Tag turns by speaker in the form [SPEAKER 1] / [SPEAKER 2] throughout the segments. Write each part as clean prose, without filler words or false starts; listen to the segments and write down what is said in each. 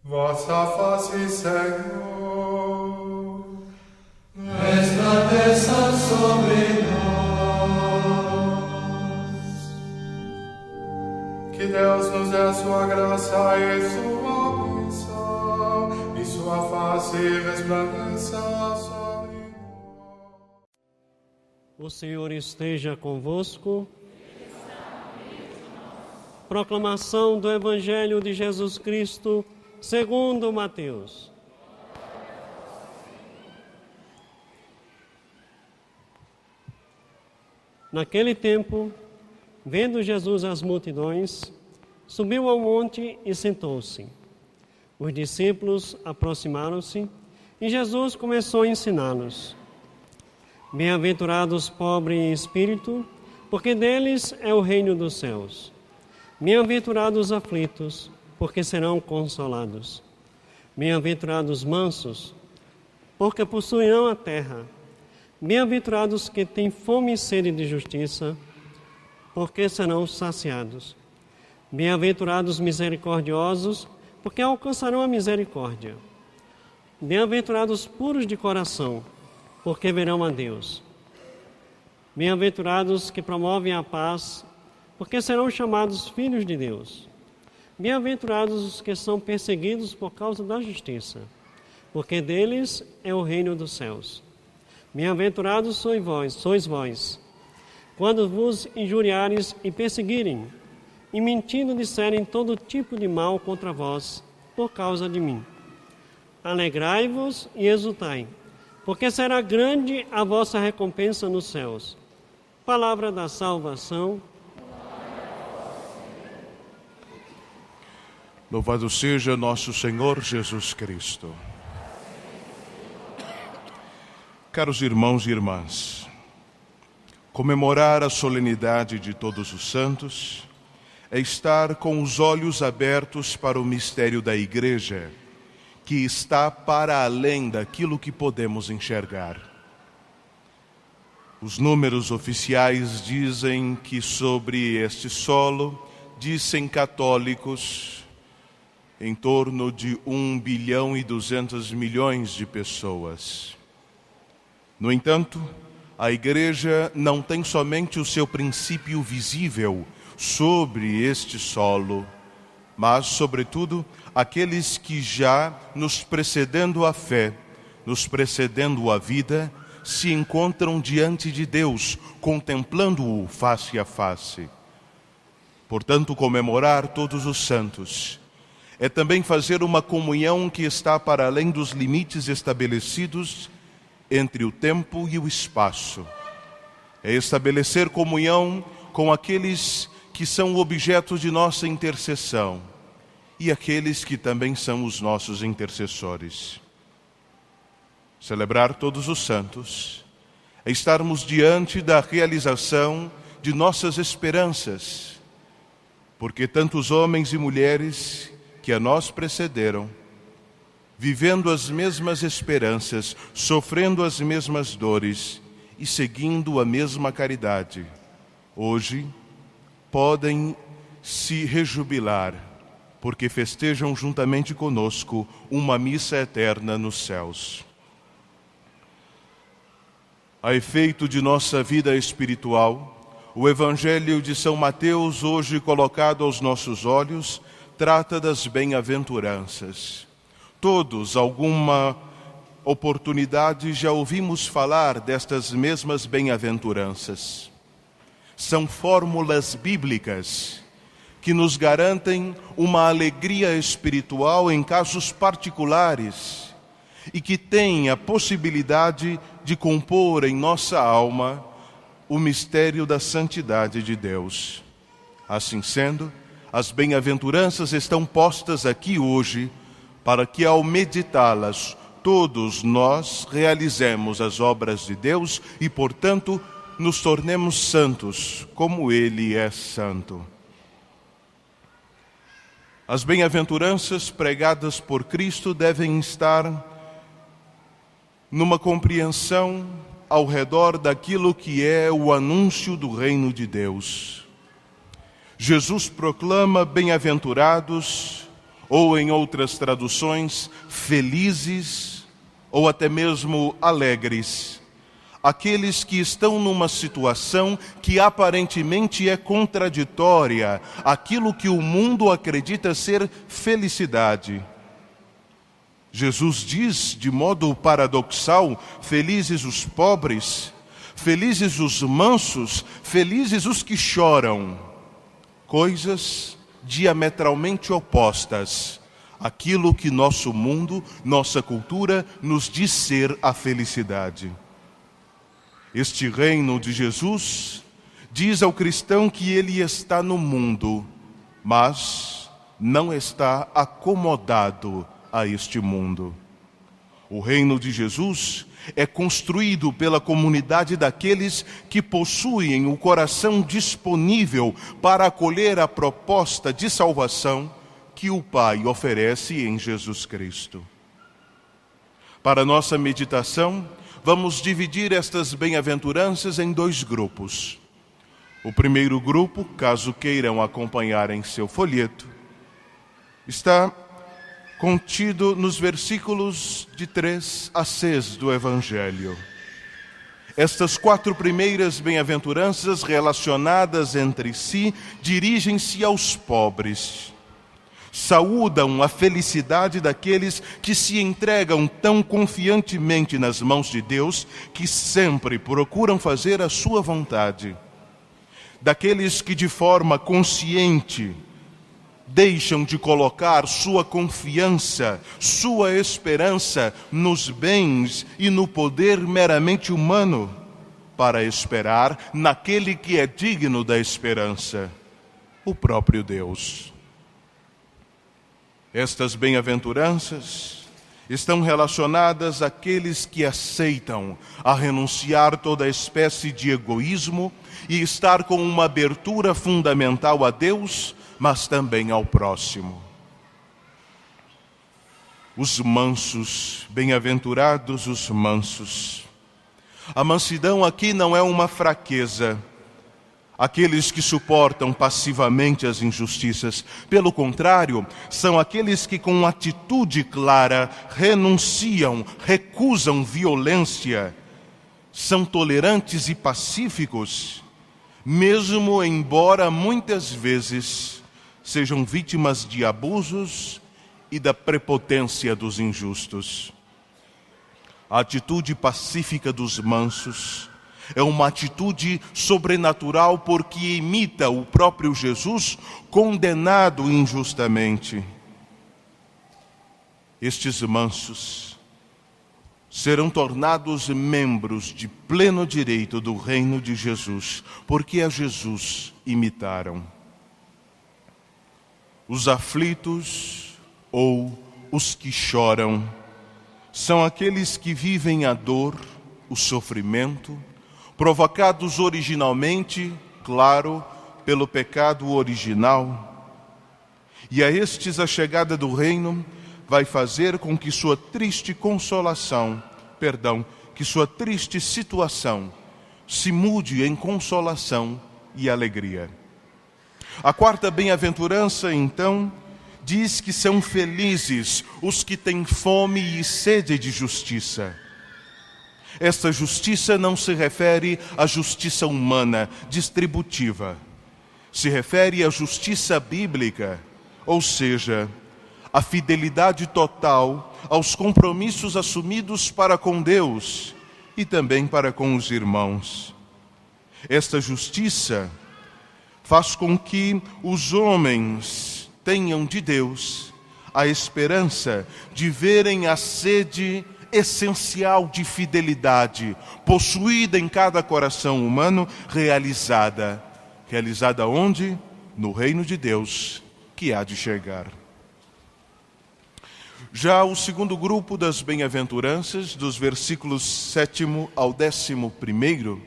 [SPEAKER 1] Vossa face, Senhor,
[SPEAKER 2] resplandeça sobre nós.
[SPEAKER 1] que Deus nos dê a sua graça e sua bênção, e sua face resplandeça sobre nós.
[SPEAKER 3] O Senhor esteja convosco. Proclamação do Evangelho de Jesus Cristo, segundo Mateus. Naquele tempo, vendo Jesus as multidões, subiu ao monte e sentou-se. Os discípulos aproximaram-se e Jesus começou a ensiná-los. Bem-aventurados os pobres em espírito, porque deles é o reino dos céus. Bem-aventurados os aflitos, porque serão consolados. Bem-aventurados os mansos, porque possuirão a terra. Bem-aventurados os que têm fome e sede de justiça, porque serão saciados. Bem-aventurados os misericordiosos, porque alcançarão a misericórdia. Bem-aventurados os puros de coração, porque verão a Deus. Bem-aventurados os que promovem a paz, porque serão chamados filhos de Deus. Bem-aventurados os que são perseguidos por causa da justiça, porque deles é o reino dos céus. Bem-aventurados sois vós, quando vos injuriares e perseguirem, e mentindo disserem todo tipo de mal contra vós, por causa de mim. Alegrai-vos e exultai, porque será grande a vossa recompensa nos céus. Palavra da salvação.
[SPEAKER 4] Louvado seja nosso Senhor Jesus Cristo. Caros irmãos e irmãs, comemorar a solenidade de Todos os Santos é estar com os olhos abertos para o mistério da Igreja, que está para além daquilo que podemos enxergar. Os números oficiais dizem que sobre este solo dizem católicos em torno de 1 bilhão e 200 milhões de pessoas. No entanto, a Igreja não tem somente o seu princípio visível sobre este solo, mas, sobretudo, aqueles que já, nos precedendo a fé, nos precedendo a vida, se encontram diante de Deus, contemplando-o face a face. Portanto, comemorar Todos os Santos é também fazer uma comunhão que está para além dos limites estabelecidos entre o tempo e o espaço. É estabelecer comunhão com aqueles que são objetos de nossa intercessão e aqueles que também são os nossos intercessores. Celebrar Todos os Santos é estarmos diante da realização de nossas esperanças, porque tantos homens e mulheres que a nós precederam, vivendo as mesmas esperanças, sofrendo as mesmas dores e seguindo a mesma caridade, hoje podem se rejubilar, porque festejam juntamente conosco uma missa eterna nos céus. A efeito de nossa vida espiritual, o Evangelho de São Mateus, hoje colocado aos nossos olhos, trata das bem-aventuranças. Todos, alguma oportunidade, já ouvimos falar destas mesmas bem-aventuranças. São fórmulas bíblicas que nos garantem uma alegria espiritual em casos particulares e que têm a possibilidade de compor em nossa alma o mistério da santidade de Deus. Assim sendo, as bem-aventuranças estão postas aqui hoje para que, ao meditá-las, todos nós realizemos as obras de Deus e, portanto, nos tornemos santos, como Ele é santo. As bem-aventuranças pregadas por Cristo devem estar numa compreensão ao redor daquilo que é o anúncio do reino de Deus. Jesus proclama: bem-aventurados ou em outras traduções, felizes ou até mesmo alegres, aqueles que estão numa situação que aparentemente é contraditória àquilo que o mundo acredita ser felicidade. Jesus diz, de modo paradoxal, felizes os pobres, felizes os mansos, felizes os que choram. Coisas diametralmente opostas àquilo que nosso mundo, nossa cultura nos diz ser a felicidade. Este reino de Jesus diz ao cristão que ele está no mundo, mas não está acomodado a este mundo. O reino de Jesus é construído pela comunidade daqueles que possuem o coração disponível para acolher a proposta de salvação que o Pai oferece em Jesus Cristo. Para nossa meditação, vamos dividir estas bem-aventuranças em 2 grupos. O primeiro grupo, caso queiram acompanhar em seu folheto, está contido nos versículos de 3 a 6 do Evangelho. Estas 4 primeiras bem-aventuranças relacionadas entre si dirigem-se aos pobres. Saúdam a felicidade daqueles que se entregam tão confiantemente nas mãos de Deus que sempre procuram fazer a sua vontade. Daqueles que de forma consciente deixam de colocar sua confiança, sua esperança nos bens e no poder meramente humano, para esperar naquele que é digno da esperança, o próprio Deus. Estas bem-aventuranças estão relacionadas àqueles que aceitam a renunciar toda espécie de egoísmo e estar com uma abertura fundamental a Deus, mas também ao próximo. Os mansos, bem-aventurados os mansos. A mansidão aqui não é uma fraqueza, aqueles que suportam passivamente as injustiças. Pelo contrário, são aqueles que com atitude clara renunciam, recusam violência, são tolerantes e pacíficos, mesmo embora muitas vezes sejam vítimas de abusos e da prepotência dos injustos. A atitude pacífica dos mansos é uma atitude sobrenatural porque imita o próprio Jesus condenado injustamente. Estes mansos serão tornados membros de pleno direito do reino de Jesus, porque a Jesus imitaram. Os aflitos ou os que choram são aqueles que vivem a dor, o sofrimento, provocados originalmente, claro, pelo pecado original. E a estes a chegada do reino vai fazer com que sua triste que sua triste situação se mude em consolação e alegria. A 4ª bem-aventurança, então, diz que são felizes os que têm fome e sede de justiça. Esta justiça não se refere à justiça humana, distributiva. Se refere à justiça bíblica, ou seja, a fidelidade total aos compromissos assumidos para com Deus e também para com os irmãos. Esta justiça faz com que os homens tenham de Deus a esperança de verem a sede essencial de fidelidade possuída em cada coração humano realizada. Realizada onde? No reino de Deus, que há de chegar. Já o segundo grupo das bem-aventuranças, dos versículos 7º ao 11º,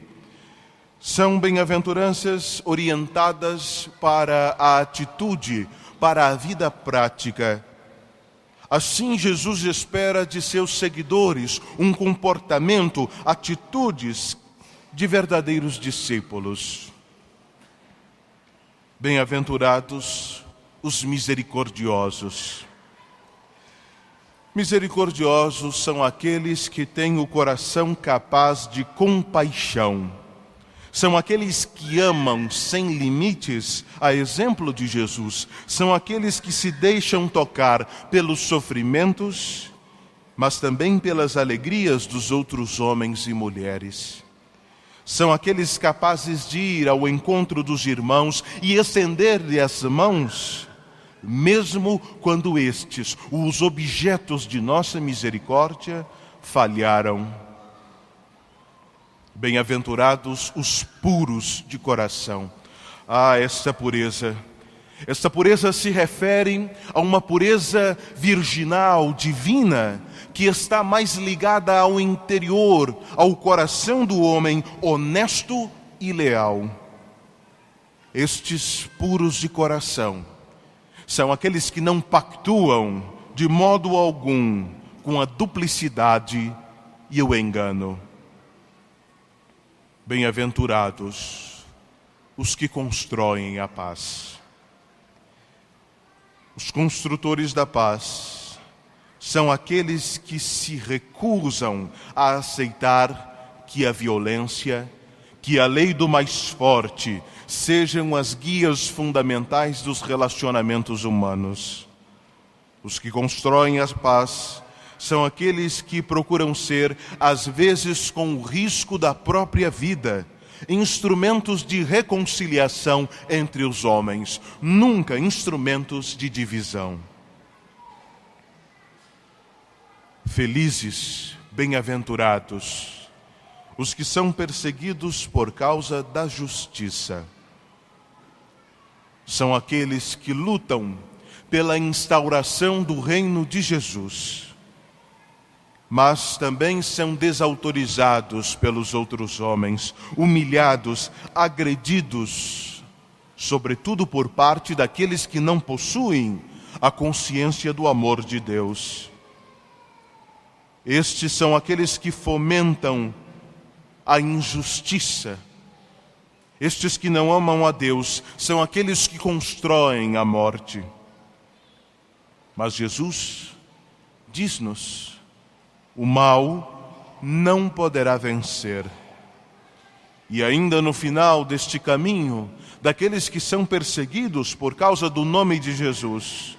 [SPEAKER 4] são bem-aventuranças orientadas para a atitude, para a vida prática. Assim, Jesus espera de seus seguidores um comportamento, atitudes de verdadeiros discípulos. Bem-aventurados os misericordiosos. Misericordiosos são aqueles que têm o coração capaz de compaixão. São aqueles que amam sem limites, a exemplo de Jesus. São aqueles que se deixam tocar pelos sofrimentos, mas também pelas alegrias dos outros homens e mulheres. São aqueles capazes de ir ao encontro dos irmãos e estender-lhe as mãos, mesmo quando estes, os objetos de nossa misericórdia, falharam. Bem-aventurados os puros de coração. Esta pureza. Esta pureza se refere a uma pureza virginal, divina, que está mais ligada ao interior, ao coração do homem honesto e leal. Estes puros de coração são aqueles que não pactuam de modo algum com a duplicidade e o engano. Bem-aventurados os que constroem a paz. Os construtores da paz são aqueles que se recusam a aceitar que a violência, que a lei do mais forte sejam as guias fundamentais dos relacionamentos humanos. Os que constroem a paz são aqueles que procuram ser, às vezes com o risco da própria vida, instrumentos de reconciliação entre os homens, nunca instrumentos de divisão. Felizes, bem-aventurados, os que são perseguidos por causa da justiça. São aqueles que lutam pela instauração do reino de Jesus, mas também são desautorizados pelos outros homens, humilhados, agredidos, sobretudo por parte daqueles que não possuem a consciência do amor de Deus. Estes são aqueles que fomentam a injustiça. Estes que não amam a Deus são aqueles que constroem a morte. Mas Jesus diz-nos: o mal não poderá vencer. E ainda no final deste caminho, daqueles que são perseguidos por causa do nome de Jesus,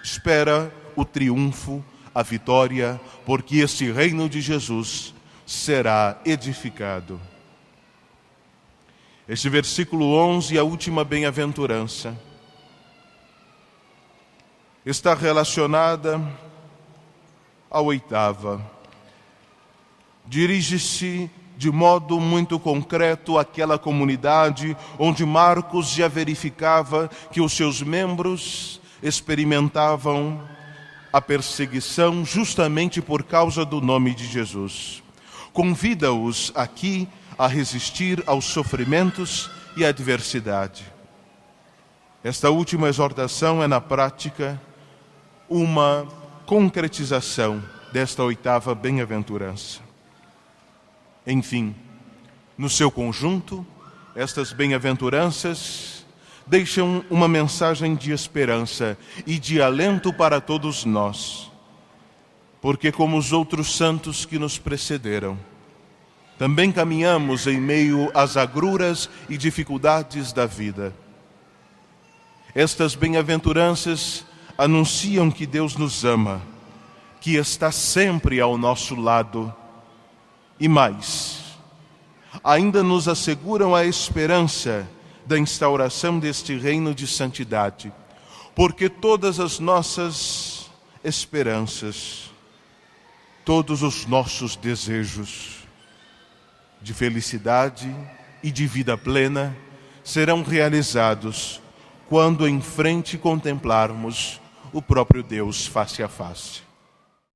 [SPEAKER 4] espera o triunfo, a vitória, porque este reino de Jesus será edificado. Este versículo 11, a última bem-aventurança, está relacionada à oitava. Dirige-se de modo muito concreto àquela comunidade onde Marcos já verificava que os seus membros experimentavam a perseguição justamente por causa do nome de Jesus. Convida-os aqui a resistir aos sofrimentos e à adversidade. Esta última exortação é, na prática, uma concretização desta oitava bem-aventurança. Enfim, no seu conjunto, estas bem-aventuranças deixam uma mensagem de esperança e de alento para todos nós, porque, como os outros santos que nos precederam, também caminhamos em meio às agruras e dificuldades da vida. Estas bem-aventuranças anunciam que Deus nos ama, que está sempre ao nosso lado, e mais, ainda nos asseguram a esperança da instauração deste reino de santidade, porque todas as nossas esperanças, todos os nossos desejos de felicidade e de vida plena serão realizados quando em frente contemplarmos o próprio Deus face a face.